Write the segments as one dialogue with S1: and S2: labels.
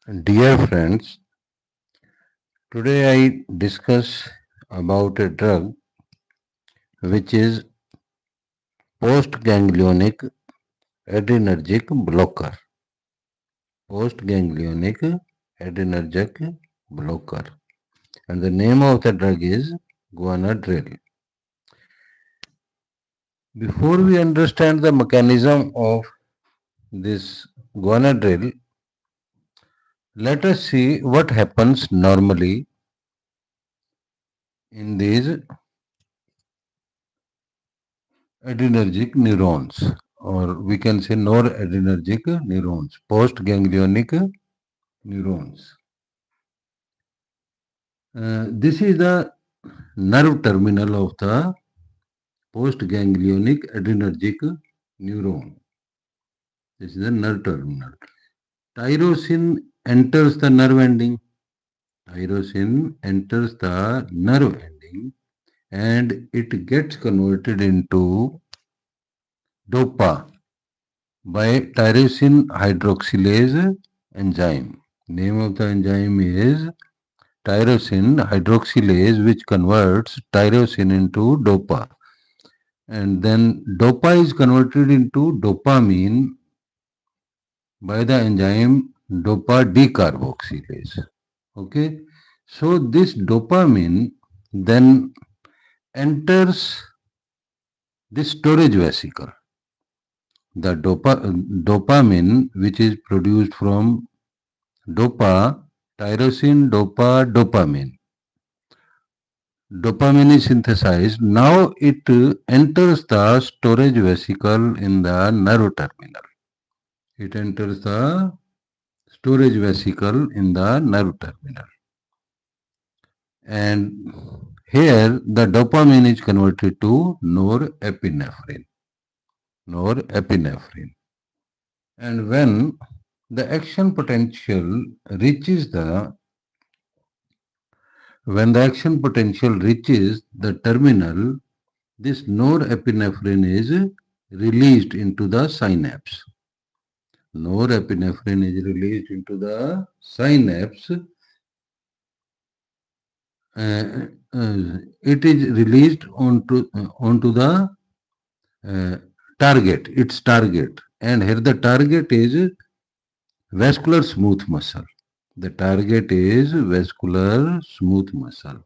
S1: Dear friends, today I discuss about a drug which is postganglionic adrenergic blocker. Postganglionic adrenergic blocker. And the name of the drug is Guanadrel. Before we understand the mechanism of this Guanadrel, let us see what happens normally in these adrenergic neurons, or we can say noradrenergic neurons, postganglionic neurons. This is the nerve terminal of the postganglionic adrenergic neuron. This is the nerve terminal. Tyrosine enters the nerve ending. Tyrosine enters the nerve ending and it gets converted into dopa by tyrosine hydroxylase enzyme. Name of the enzyme is tyrosine hydroxylase, which converts tyrosine into dopa. And then dopa is converted into dopamine by the enzyme dopa decarboxylase. Okay, so this dopamine then enters the storage vesicle. The dopamine, which is produced from dopa, tyrosine, dopa, dopamine. Dopamine is synthesized. Now it enters the storage vesicle in the nerve terminal. It enters the storage vesicle in the nerve terminal. And here the dopamine is converted to norepinephrine. Norepinephrine. And when the action potential reaches the terminal, this norepinephrine is released into the synapse. Norepinephrine is released into the synapse. It is released onto the target, its target. And here the target is vascular smooth muscle. The target is vascular smooth muscle.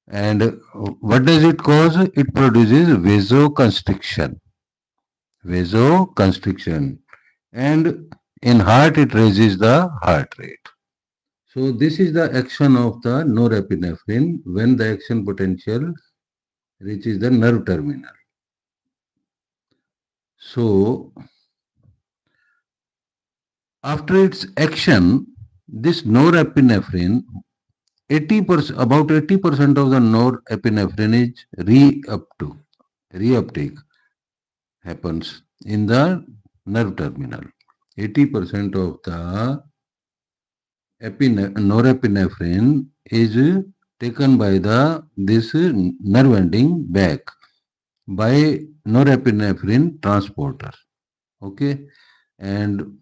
S1: And what does it cause? It produces vasoconstriction. Vasoconstriction. And in heart, it raises the heart rate. So this is the action of the norepinephrine when the action potential reaches the nerve terminal. So after its action, this norepinephrine, 80%, about 80% of the norepinephrine is reuptake happens in the nerve terminal. 80% of the norepinephrine is taken by this nerve ending back by norepinephrine transporter. Okay, and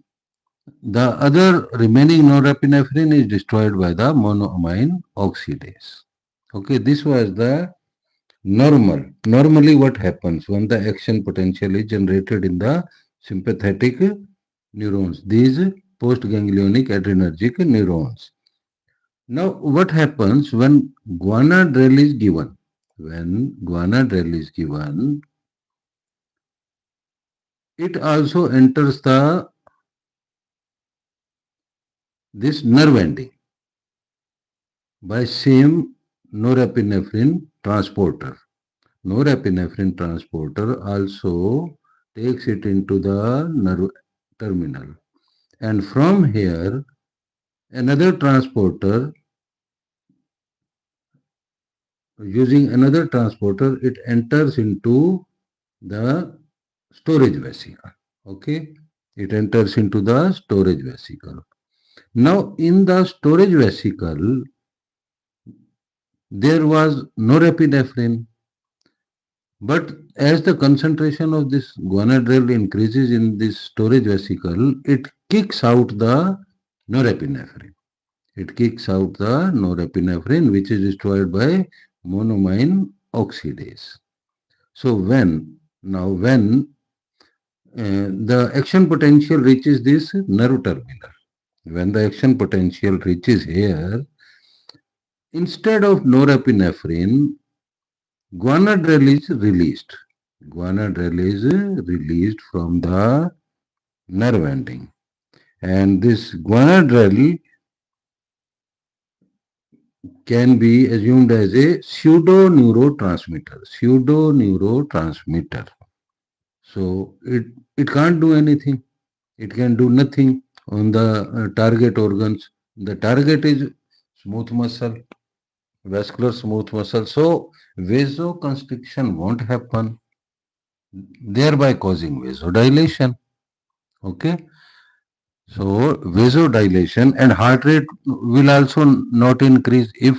S1: the other remaining norepinephrine is destroyed by the monoamine oxidase. Okay, this was the normal. Normally, what happens when the action potential is generated in the sympathetic neurons? These postganglionic adrenergic neurons. Now, what happens when Guanadrel is given? When Guanadrel is given, it also enters this nerve ending by same norepinephrine transporter. Norepinephrine transporter also takes it into the nerve terminal. And from here, another transporter, using another transporter, it enters into the storage vesicle. Okay, it enters into the storage vesicle. Now, in the storage vesicle, there was norepinephrine. But as the concentration of this Guanadrel increases in this storage vesicle, it kicks out the norepinephrine. It kicks out the norepinephrine, which is destroyed by monoamine oxidase. So when the action potential reaches this nerve terminal, when the action potential reaches here, instead of norepinephrine, Guanadrel is released. Guanadrel is released from the nerve ending. And this Guanadrel can be assumed as a pseudo neurotransmitter. Pseudo neurotransmitter. So it can't do anything. It can do nothing on the target organs. The target is smooth muscle, vascular smooth muscle. So vasoconstriction won't happen, thereby causing vasodilation. Okay. So vasodilation and heart rate will also not increase if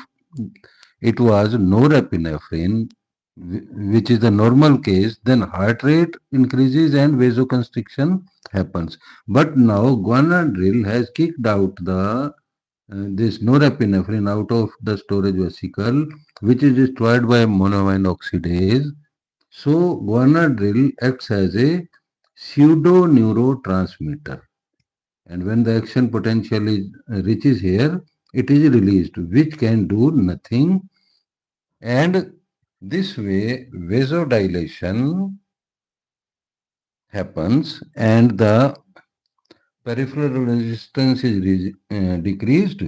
S1: it was norepinephrine, which is the normal case, then heart rate increases and vasoconstriction happens. But now Guanadrel has kicked out the this norepinephrine out of the storage vesicle, which is destroyed by monoamine oxidase. So Guanadrel acts as a pseudo neurotransmitter, and when the action potential is, reaches here, it is released, which can do nothing, and this way vasodilation happens and the peripheral resistance is decreased,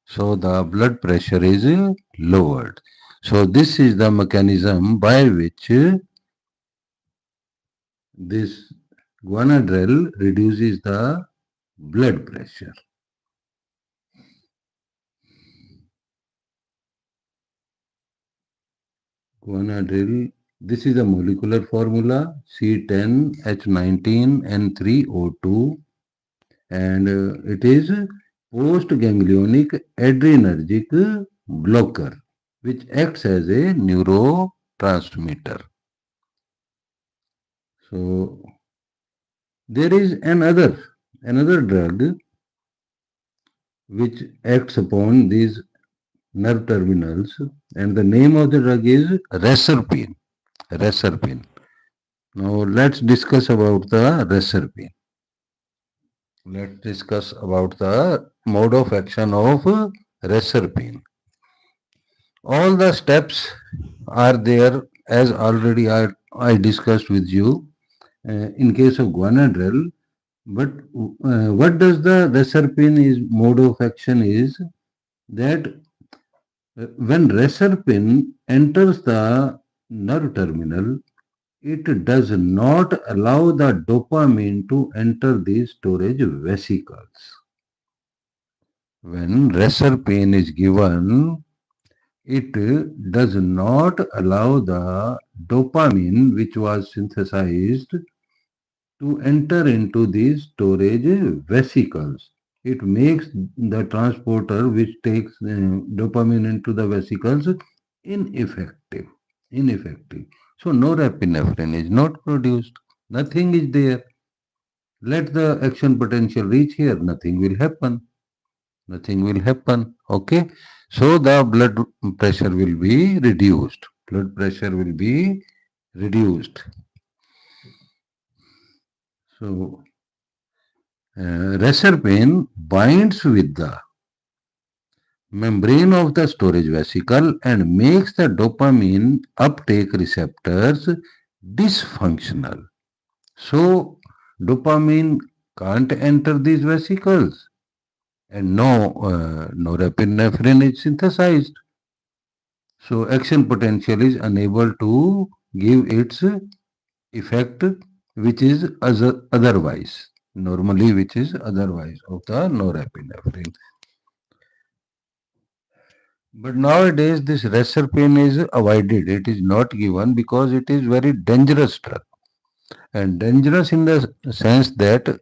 S1: so the blood pressure is lowered. So this is the mechanism by which this Guanadrel reduces the blood pressure. Guanadrel, this is the molecular formula C10H19N3O2, and it is post-ganglionic adrenergic blocker, which acts as a neurotransmitter. So there is another drug which acts upon these nerve terminals, and the name of the drug is reserpine. Reserpine. Now let's discuss about the reserpine. Let's discuss about the mode of action of reserpine. All the steps are there as already I discussed with you in case of Guanadrel. But what does the reserpine is mode of action is that when reserpine enters the nerve terminal, it does not allow the dopamine to enter the storage vesicles. When reserpine is given, it does not allow the dopamine which was synthesized to enter into these storage vesicles. It makes the transporter which takes dopamine into the vesicles ineffective. Ineffective. So norepinephrine is not produced. Nothing is there. Let the action potential reach here. Nothing will happen. Nothing will happen. Okay. So the blood pressure will be reduced. Blood pressure will be reduced. So reserpine binds with the membrane of the storage vesicle and makes the dopamine uptake receptors dysfunctional. So dopamine can't enter these vesicles, and no norepinephrine is synthesized. So action potential is unable to give its effect, which is otherwise, normally which is otherwise of the norepinephrine. But nowadays this reserpine is avoided. It is not given because it is very dangerous drug. And dangerous in the sense that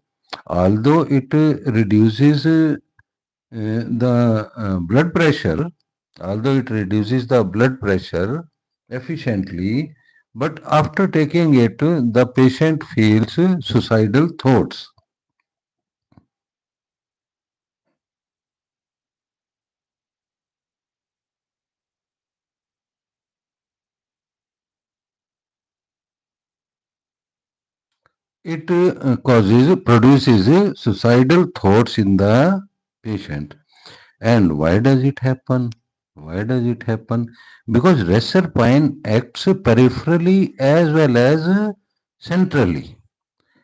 S1: although it reduces the blood pressure, although it reduces the blood pressure efficiently, but after taking it, the patient feels suicidal thoughts. It produces suicidal thoughts in the patient. And why does it happen? Why does it happen? Because reserpine acts peripherally as well as centrally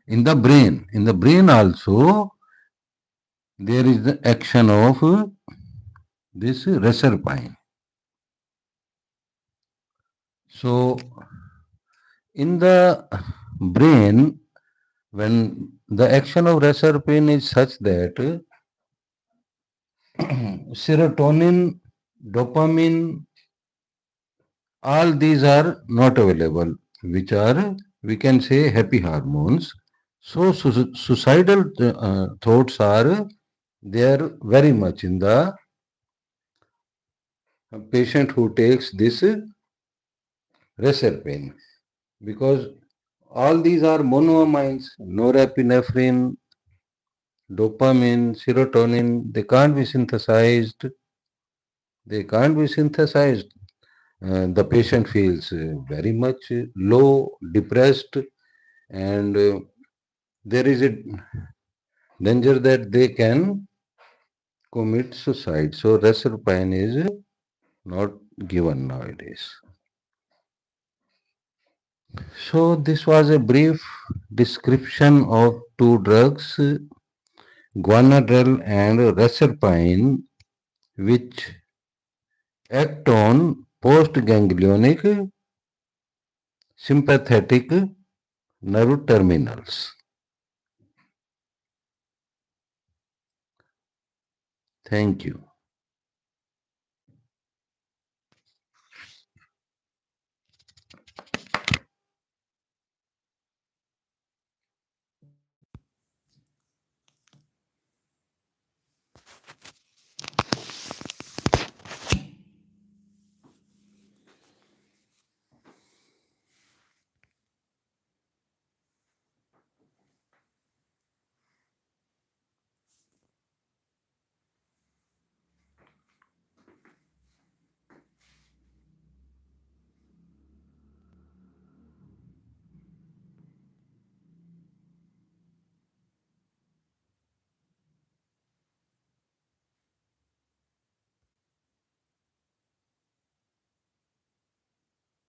S1: in the brain. In the brain also, there is the action of this reserpine. So, in the brain, when the action of reserpine is such that serotonin, dopamine, all these are not available, which are, we can say, happy hormones. So, suicidal thoughts are there very much in the patient who takes this reserpine, because all these are monoamines, norepinephrine, dopamine, serotonin, they can't be synthesized. They can't be synthesized. The patient feels very much low, depressed, and there is a danger that they can commit suicide. So, reserpine is not given nowadays. So, this was a brief description of two drugs, Guanadrel and reserpine, which act on post-ganglionic sympathetic nerve terminals. Thank you.